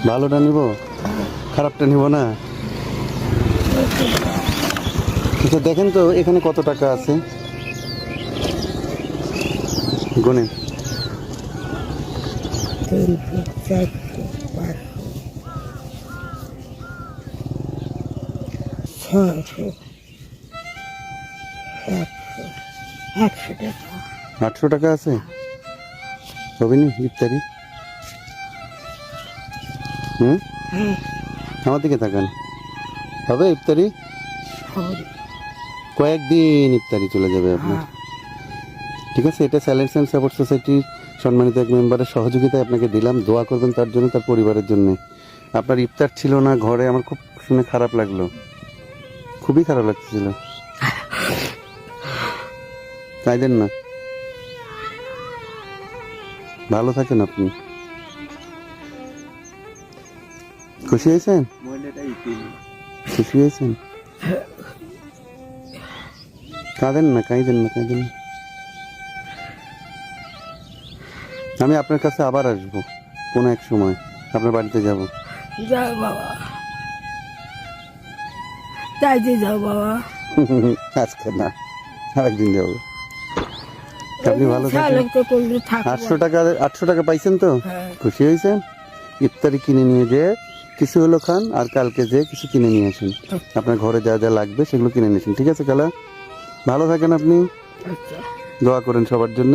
ভালোটা নিব, খারাপটা নিব না। আচ্ছা দেখেন তো এখানে কত টাকা আছে, গুনেন। 300, 400, 500, 600, 700, 800 টাকা। 800 টাকা আছে, হবে নি ইফতারি? হ্যাঁ, আমার দিকে তাকান, হবে ইফতারি? হবে। কয়েকদিন ইফতারি চলে যাবে আপনার। হ্যাঁ, ঠিক আছে, এটা স্যালেন্স অ্যান্ড সাপোর্ট সোসাইটির সম্মানিত এক মেম্বারের সহযোগিতায় আপনাকে দিলাম। দোয়া করবেন তার জন্য, তার পরিবারের জন্য। আপনার ইফতার ছিল না ঘরে, আমার খুব শুনে খারাপ লাগলো, খুবই খারাপ লাগছিল। কাঁদেন না, ভালো থাকেন আপনি। খুশি হয়েছেন? খুশি হয়েছেন? কাঁদেন না, কাঁদেন না, কাঁদেন না। আমি আপনার কাছে আবার আসবো কোনো এক সময়, আপনার বাড়িতে যাব। যাও বাবা, তাইতে যাও বাবা। আজকে না, আরেকদিন যাবো। আপনি ভালো থাকেন। চালকটা করলে থাকবো। 800 টাকা পাইছেন তো? হ্যাঁ। খুশি হয়েছেন? ইফতারি কিনে নিয়ে যে কিছু হলো খান, আর কালকে যে কিছু কিনে নিয়ে আসেন। আপনার ঘরে যা যা লাগবে সেগুলো কিনে নিয়েছেন। ঠিক আছে খালা, ভালো থাকেন আপনি, আচ্ছা। দোয়া করেন সবার জন্য।